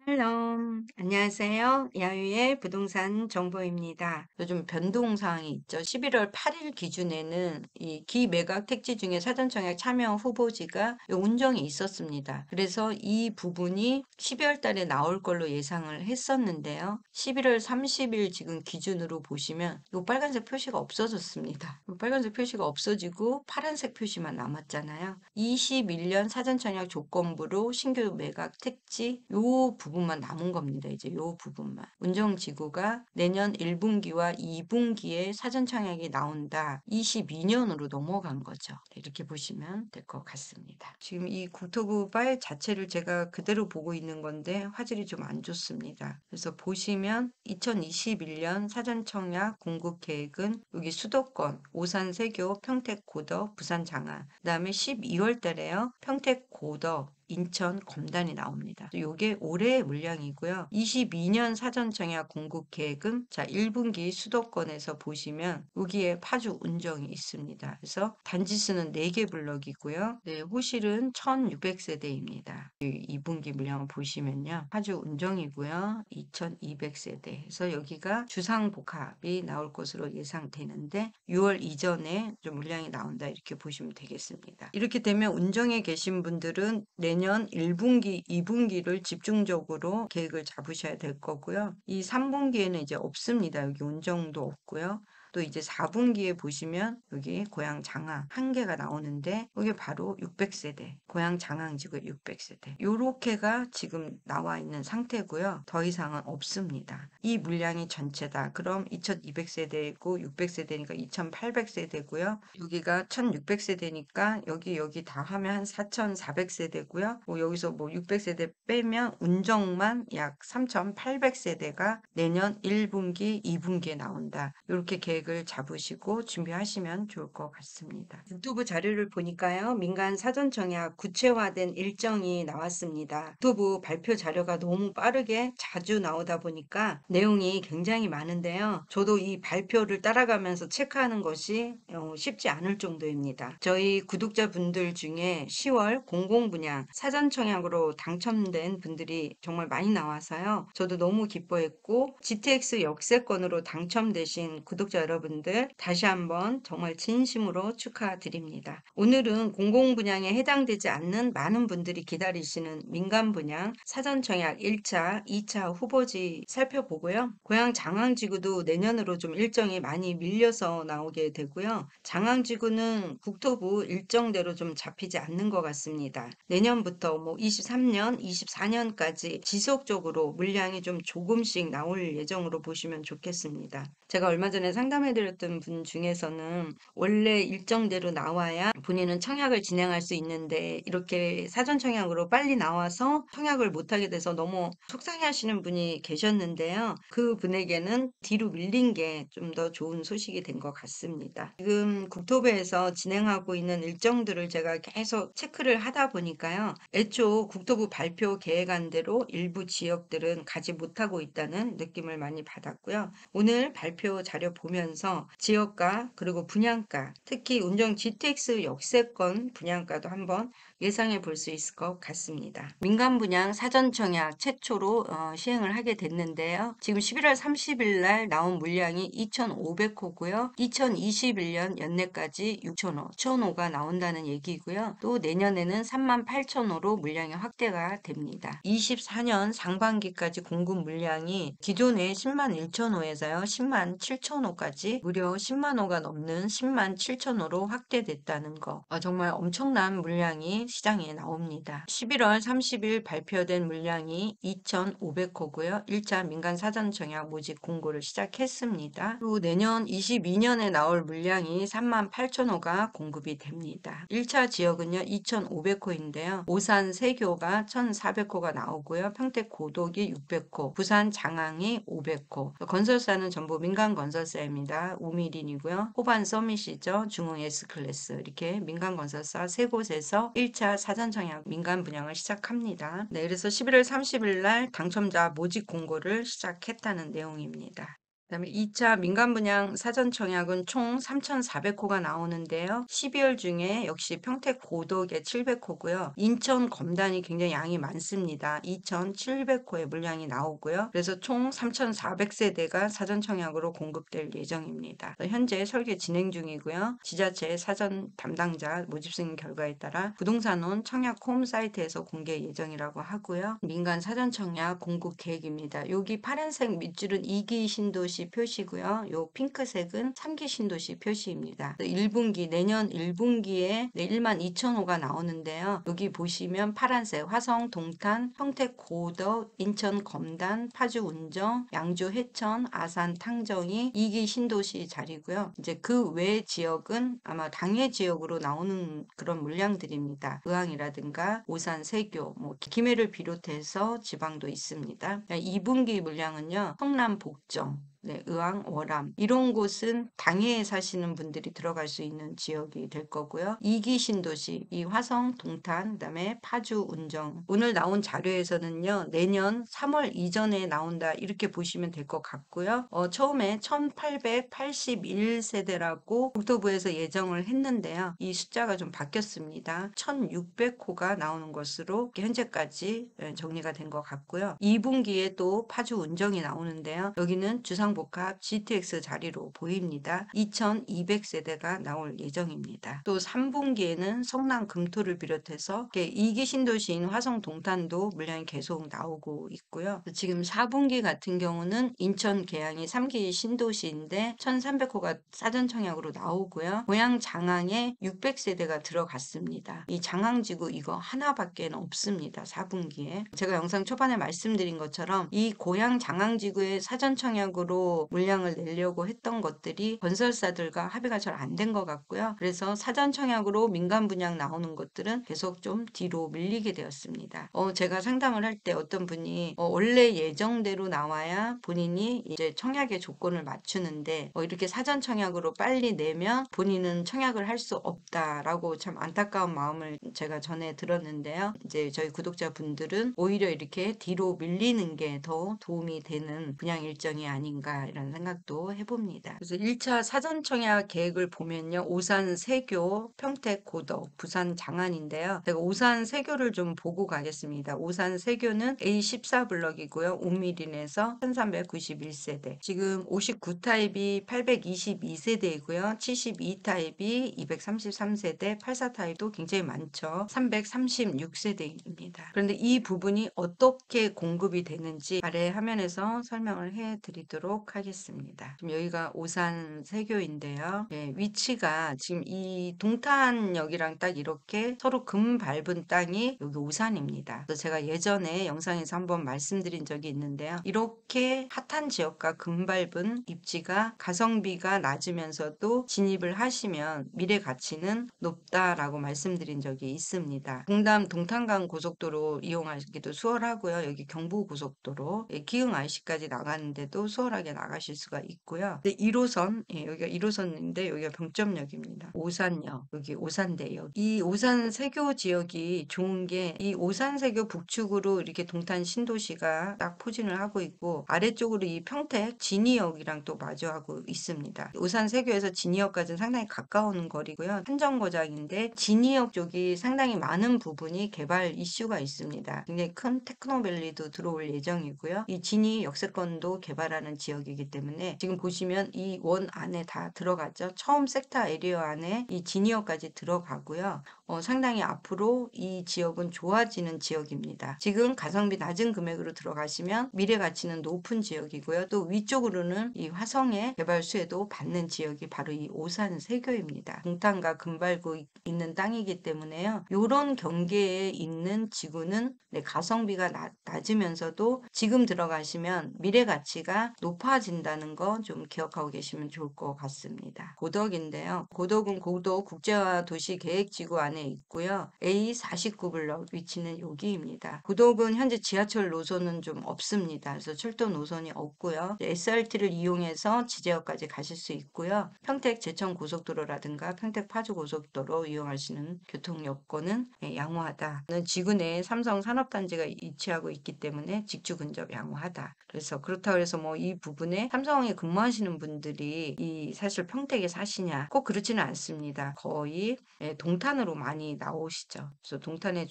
헬로. 안녕하세요. 야유의 부동산 정보입니다. 요즘 변동 사항이 있죠. 11월 8일 기준에는 이 기매각 택지 중에 사전청약 참여 후보지가 운정이 있었습니다. 그래서 이 부분이 12월 달에 나올 걸로 예상을 했었는데요. 11월 30일 지금 기준으로 보시면 이 빨간색 표시가 없어졌습니다. 이 빨간색 표시가 없어지고 파란색 표시만 남았잖아요. 21년 사전청약 조건부로 신규 매각 택지 요 부분만 남은 겁니다. 이제 요 부분만. 운정지구가 내년 1분기와 2분기에 사전청약이 나온다. 22년으로 넘어간 거죠. 이렇게 보시면 될 것 같습니다. 지금 이 국토부 파일 자체를 제가 그대로 보고 있는 건데 화질이 좀 안 좋습니다. 그래서 보시면 2021년 사전청약 공급 계획은 여기 수도권, 오산 세교, 평택 고덕, 부산 장안, 그다음에 12월 달에요. 평택 고덕, 인천 검단이 나옵니다. 이게 올해의 물량이고요. 22년 사전청약 공급 계획은 자 1분기 수도권에서 보시면 여기에 파주 운정이 있습니다. 그래서 단지 수는 4개 블럭이고요. 네, 호실은 1600세대입니다. 2분기 물량을 보시면요. 파주 운정이고요. 2200세대. 그래서 여기가 주상복합이 나올 것으로 예상되는데 6월 이전에 좀 물량이 나온다 이렇게 보시면 되겠습니다. 이렇게 되면 운정에 계신 분들은 내년 1분기, 2분기를 집중적으로 계획을 잡으셔야 될 거고요. 이 3분기에는 이제 없습니다. 여기 운정도 없고요. 또 이제 4분기에 보시면 여기 고양 장항 한 개가 나오는데 이게 바로 600세대 고양 장항지구 600세대 요렇게가 지금 나와 있는 상태고요. 더 이상은 없습니다. 이 물량이 전체다. 그럼 2200세대이고 600세대니까 2800세대고요. 여기가 1600세대니까 여기 다 하면 한 4400세대고요. 뭐 여기서 뭐 600세대 빼면 운정만 약 3800세대가 내년 1분기, 2분기에 나온다. 이렇게 계획을 잡으시고 준비하시면 좋을 것 같습니다. 국토부 자료를 보니까요. 민간 사전청약 구체화된 일정이 나왔습니다. 국토부 발표 자료가 너무 빠르게 자주 나오다 보니까 내용이 굉장히 많은데요. 저도 이 발표를 따라가면서 체크하는 것이 쉽지 않을 정도입니다. 저희 구독자분들 중에 10월 공공분양 사전청약으로 당첨된 분들이 정말 많이 나와서요. 저도 너무 기뻐했고 GTX 역세권으로 당첨되신 구독자 여러분들 다시 한번 정말 진심으로 축하드립니다. 오늘은 공공분양에 해당되지 않는 많은 분들이 기다리시는 민간분양 사전청약 1차, 2차 후보지 살펴보고요. 고양 장항지구도 내년으로 좀 일정이 많이 밀려서 나오게 되고요. 장항지구는 국토부 일정대로 좀 잡히지 않는 것 같습니다. 내년부터 뭐 23년, 24년까지 지속적으로 물량이 좀 조금씩 나올 예정으로 보시면 좋겠습니다. 제가 얼마 전에 상담해드렸던 분 중에서는 원래 일정대로 나와야 본인은 청약을 진행할 수 있는데 이렇게 사전 청약으로 빨리 나와서 청약을 못하게 돼서 너무 속상해하시는 분이 계셨는데요. 그 분에게는 뒤로 밀린 게 좀 더 좋은 소식이 된 것 같습니다. 지금 국토부에서 진행하고 있는 일정들을 제가 계속 체크를 하다 보니까요. 애초 국토부 발표 계획안대로 일부 지역들은 가지 못하고 있다는 느낌을 많이 받았고요. 오늘 발표 자료 보면서 지역가 그리고 분양가, 특히 운정 GTX 역세권 분양가도 한번 예상해 볼 수 있을 것 같습니다. 민간 분양 사전 청약 최초로 시행을 하게 됐는데요. 지금 11월 30일 날 나온 물량이 2,500호고요. 2021년 연내까지 6,000호, 1,000호가 나온다는 얘기고요. 또 내년에는 38,000호로 물량이 확대가 됩니다. 24년 상반기까지 공급 물량이 기존의 10만 1,000호에서요. 10만 7,000호까지 무려 10만 호가 넘는 10만 7,000호로 확대됐다는 거. 정말 엄청난 물량이 시장에 나옵니다. 11월 30일 발표된 물량이 2,500호고요. 1차 민간 사전 청약 모집 공고를 시작했습니다. 또 내년 22년에 나올 물량이 38,000호가 공급이 됩니다. 1차 지역은요. 2,500호인데요. 오산 세교가 1,400호가 나오고요. 평택 고덕이 600호, 부산 장항이 500호. 건설사는 전부 민간 건설사입니다. 우미린이고요. 호반 서밋이죠. 중흥 S클래스. 이렇게 민간 건설사 세 곳에서 1차 사전 청약 민간 분양을 시작합니다. 네, 그래서 11월 30일 날 당첨자 모집 공고를 시작했다는 내용입니다. 그다음에 2차 민간 분양 사전 청약은 총 3,400호가 나오는데요. 12월 중에 역시 평택 고덕에 700호고요. 인천 검단이 굉장히 양이 많습니다. 2,700호의 물량이 나오고요. 그래서 총 3,400세대가 사전 청약으로 공급될 예정입니다. 현재 설계 진행 중이고요. 지자체 사전 담당자 모집 승인 결과에 따라 부동산원 청약 홈사이트에서 공개 예정이라고 하고요. 민간 사전 청약 공급 계획입니다. 여기 파란색 밑줄은 2기 신도시 표시고요. 요 핑크색은 3기 신도시 표시입니다. 1분기 내년 1분기에 12,000호가 나오는데요. 여기 보시면 파란색 화성, 동탄, 평택, 고덕, 인천, 검단, 파주, 운정, 양주, 해천, 아산, 탕정이 2기 신도시 자리고요. 이제 그 외 지역은 아마 당해 지역으로 나오는 그런 물량들입니다. 의왕이라든가 오산, 세교, 뭐 김해를 비롯해서 지방도 있습니다. 2분기 물량은요. 성남, 복정, 의왕, 월암 이런 곳은 당해에 사시는 분들이 들어갈 수 있는 지역이 될 거고요. 2기 신도시, 이 화성, 동탄, 그다음에 파주, 운정. 오늘 나온 자료에서는요. 내년 3월 이전에 나온다 이렇게 보시면 될 것 같고요. 처음에 1,881세대라고 국토부에서 예정을 했는데요. 이 숫자가 좀 바뀌었습니다. 1,600호가 나오는 것으로 현재까지 정리가 된 것 같고요. 2분기에 또 파주 운정이 나오는데요. 여기는 주상복합 GTX 자리로 보입니다. 2,200세대가 나올 예정입니다. 또 3분기에는 성남 금토를 비롯해서 2기 신도시인 화성 동탄도 물량이 계속 나오고 있고요. 지금 4분기 같은 경우는 인천 계양이 3기 신도시인데 1,300호가 사전 청약으로 나오고요. 고양 장항에 600세대가 들어갔습니다. 이 장항지구 이거 하나밖에 없습니다. 4분기에. 제가 영상 초반에 말씀드린 것처럼 이 고양 장항지구의 사전 청약으로 물량을 내려고 했던 것들이 건설사들과 합의가 잘 안 된 것 같고요. 그래서 사전 청약으로 민간 분양 나오는 것들은 계속 좀 뒤로 밀리게 되었습니다. 제가 상담을 할 때 어떤 분이 원래 예정대로 나와야 본인이 이제 청약의 조건을 맞추는데 이렇게 사전 청약으로 빨리 내면 본인은 청약을 할 수 없다라고 참 안타까운 마음을 제가 전에 들었는데요. 이제 저희 구독자분들은 오히려 이렇게 뒤로 밀리는 게 더 도움이 되는 분양 일정이 아닌가 이런 생각도 해봅니다. 그래서 1차 사전 청약 계획을 보면요. 오산 세교, 평택 고덕, 부산 장안인데요. 제가 오산 세교를 좀 보고 가겠습니다. 오산 세교는 A14블럭이고요. 옥미린에서 1391세대. 지금 59타입이 822세대이고요. 72타입이 233세대, 84타입도 굉장히 많죠. 336세대입니다. 그런데 이 부분이 어떻게 공급이 되는지 아래 화면에서 설명을 해드리도록 하겠습니다. 지금 여기가 오산 세교인데요. 위치가 지금 이 동탄역이랑 딱 이렇게 서로 금 밟은 땅이 여기 오산입니다. 그래서 제가 예전에 영상에서 한번 말씀드린 적이 있는데요. 이렇게 핫한 지역과 금 밟은 입지가 가성비가 낮으면서도 진입을 하시면 미래 가치는 높다라고 말씀드린 적이 있습니다. 동담 동탄간 고속도로 이용하기도 수월하고요. 여기 경부고속도로 기흥 IC까지 나가는데도 수월하게 나가실 수가 있고요. 1호선 여기가 1호선인데 여기가 병점역입니다. 오산역 여기 오산대역. 이 오산 세교 지역이 좋은 게 이 오산 세교 북측으로 이렇게 동탄 신도시가 딱 포진을 하고 있고 아래쪽으로 이 평택 진이역이랑 또 마주하고 있습니다. 오산 세교에서 진이역까지는 상당히 가까운 거리고요. 한정거장인데 진이역 쪽이 상당히 많은 부분이 개발 이슈가 있습니다. 굉장히 큰 테크노밸리도 들어올 예정이고요. 이 진이 역세권도 개발하는 지역이기 때문에 지금 보시면 이 원 안에 다 들어갔죠. 처음 섹터 에리어 안에 이 진이역까지 들어가고요. 상당히 앞으로 이 지역은 좋아지는 지역입니다. 지금 가성비 낮은 금액으로 들어가시면 미래 가치는 높은 지역이고요. 또 위쪽으로는 이 화성의 개발 수혜도 받는 지역이 바로 이 오산 세교입니다. 동탄과 금발고 있는 땅이기 때문에요. 이런 경계에 있는 지구는 가성비가 낮으면서도 지금 들어가시면 미래 가치가 높아진다는 거 좀 기억하고 계시면 좋을 것 같습니다. 고덕인데요. 고덕은 고덕 국제화 도시 계획지구 안에 있고요. A49블럭 위치는 여기입니다. 고덕은 현재 지하철 노선은 좀 없습니다. 그래서 철도 노선이 없고요. SRT를 이용해서 지제역까지 가실 수 있고요. 평택 제천 고속도로라든가 평택 파주 고속도로 이용하시는 교통 여건은 양호하다. 지구 내에 삼성 산업단지가 위치하고 있기 때문에 직주 근접 양호하다. 그래서 그렇다고 해서 뭐 이 부분에 삼성에 근무하시는 분들이 사실 평택에 사시냐? 꼭 그렇지는 않습니다. 거의 동탄으로 많이 나오시죠. 그래서 동탄에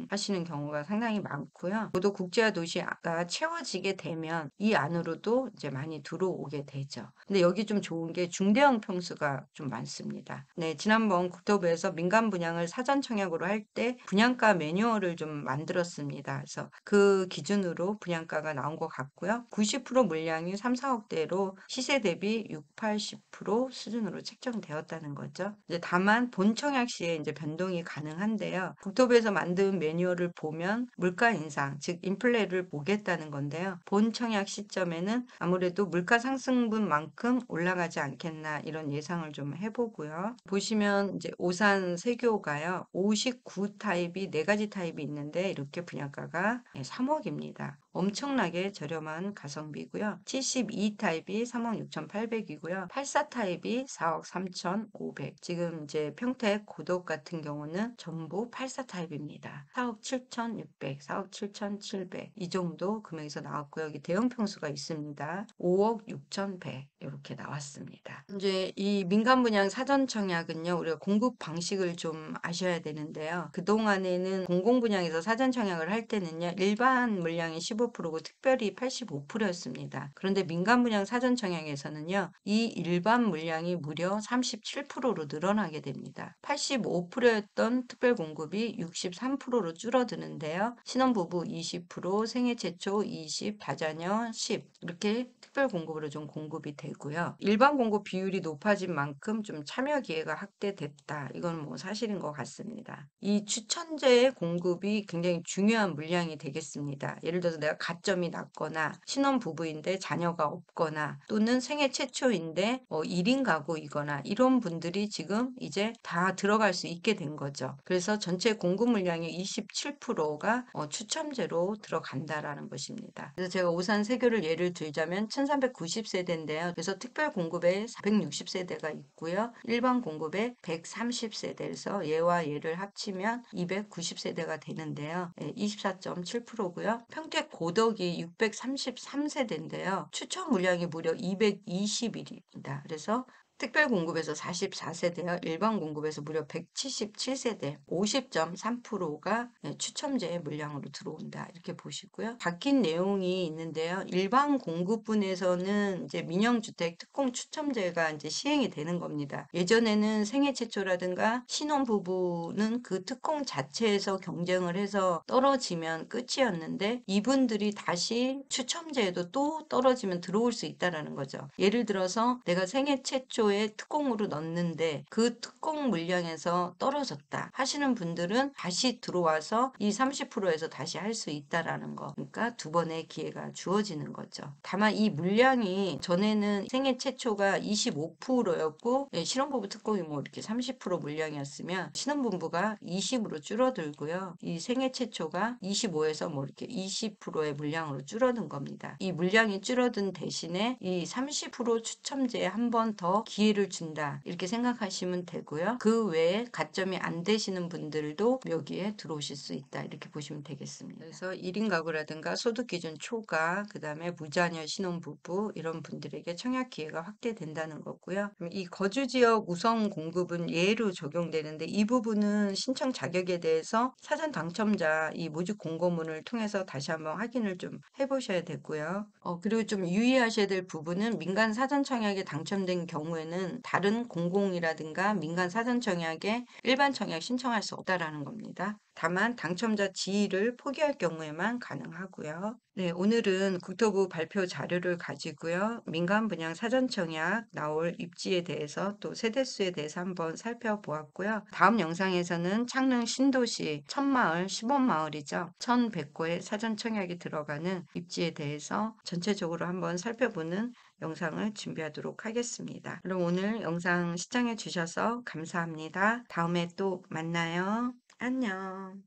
하시는 경우가 상당히 많고요. 또 국제화 도시가 채워지게 되면 이 안으로도 이제 많이 들어오게 되죠. 근데 여기 좀 좋은 게 중대형 평수가 좀 많습니다. 네, 지난번 국토부에서 민간 분양을 사전 청약으로 할 때 분양가 매뉴얼을 좀 만들었습니다. 그래서 그 기준으로 분양가가 나온 것 같고요. 90% 물량이 3, 4억대로 시세 대비 6, 80% 수준으로 책정되었다는 거죠. 이제 다만 본 청약 시에 이제 변동이 가능한데요. 국토부에서 만든 매뉴얼을 보면 물가 인상, 즉 인플레를 보겠다는 건데요. 본 청약 시점에는 아무래도 물가 상승분만큼 올라가지 않겠나 이런 예상을 좀 해보고요. 보시면 이제 오산 세교가요. 59 타입이 4가지 타입이 있는데 이렇게 분양가가 3억입니다. 엄청나게 저렴한 가성비고요. 72 타입이 3억 6,800이고요. 84 타입이 4억 3,500. 지금 이제 평택 고덕 같은 경우는 전부 84 타입입니다. 4억 7,600, 4억 7,700 이 정도 금액에서 나왔고요. 여기 대형 평수가 있습니다. 5억 6,100 이렇게 나왔습니다. 이제 이 민간 분양 사전 청약은요. 우리가 공급 방식을 좀 아셔야 되는데요. 그동안에는 공공 분양에서 사전 청약을 할 때는요. 일반 물량이 15%고 특별히 85%였습니다. 그런데 민간 분양 사전 청약에서는요. 이 일반 물량이 무려 37%로 늘어나게 됩니다. 85%였던 특별 공급이 63%로 줄어드는데요. 신혼부부 20%, 생애 최초 20, 다자녀 10 이렇게 특별 공급으로 좀 공급이 되고요. 일반 공급 비율이 높아진 만큼 좀 참여 기회가 확대됐다. 이건 뭐 사실인 것 같습니다. 이 추천제의 공급이 굉장히 중요한 물량이 되겠습니다. 예를 들어서 내가 가점이 낮거나 신혼부부인데 자녀가 없거나 또는 생애 최초인데 1인 가구이거나 이런 분들이 지금 이제 다 들어갈 수 있게 된 거죠. 그래서 전체 공급 물량의 27%가 추첨제로 들어간다라는 것입니다. 그래서 제가 오산 세교를 예를 들자면 1390세대인데요. 그래서 특별 공급에 460세대가 있고요. 일반 공급에 130세대에서 얘와 얘를 합치면 290세대가 되는데요. 24.7%고요. 평택 고덕이 633세대인데요. 추천 물량이 무려 221입니다. 그래서 특별 공급에서 44세대와 일반 공급에서 무려 177세대, 50.3%가 추첨제의 물량으로 들어온다. 이렇게 보시고요. 바뀐 내용이 있는데요. 일반 공급분에서는 이제 민영주택 특공 추첨제가 이제 시행이 되는 겁니다. 예전에는 생애 최초라든가 신혼부부는 그 특공 자체에서 경쟁을 해서 떨어지면 끝이었는데 이분들이 다시 추첨제에도 또 떨어지면 들어올 수 있다라는 거죠. 예를 들어서 내가 생애 최초에 특공으로 넣는데 그 특공 물량에서 떨어졌다 하시는 분들은 다시 들어와서 이 30%에서 다시 할 수 있다라는 거. 그러니까 두 번의 기회가 주어지는 거죠. 다만 이 물량이 전에는 생애 최초가 25%였고 신혼부부 특공이 뭐 이렇게 30% 물량이었으면 신혼부부가 20으로 줄어들고요. 이 생애 최초가 25에서 뭐 이렇게 20%의 물량으로 줄어든 겁니다. 이 물량이 줄어든 대신에 이 30% 추첨제에 한 번 더 기회를 준다. 이렇게 생각하시면 되고요. 그 외에 가점이 안 되시는 분들도 여기에 들어오실 수 있다. 이렇게 보시면 되겠습니다. 그래서 1인 가구라든가 소득 기준 초과, 그 다음에 무자녀 신혼부부 이런 분들에게 청약 기회가 확대된다는 거고요. 이 거주지역 우선 공급은 예로 적용되는데 이 부분은 신청 자격에 대해서 사전 당첨자 이 모집 공고문을 통해서 다시 한번 확인을 좀 해보셔야 되고요. 그리고 좀 유의하셔야 될 부분은 민간 사전 청약에 당첨된 경우에는 다른 공공이라든가 민간 사전 청약에 일반 청약 신청할 수 없다라는 겁니다. 다만 당첨자 지위를 포기할 경우에만 가능하고요. 네, 오늘은 국토부 발표 자료를 가지고요. 민간 분양 사전 청약 나올 입지에 대해서 또 세대수에 대해서 한번 살펴보았고요. 다음 영상에서는 창릉 신도시 천마을, 시범마을이죠. 1100호의 사전 청약이 들어가는 입지에 대해서 전체적으로 한번 살펴보는 영상을 준비하도록 하겠습니다. 그럼 오늘 영상 시청해 주셔서 감사합니다. 다음에 또 만나요. 안녕.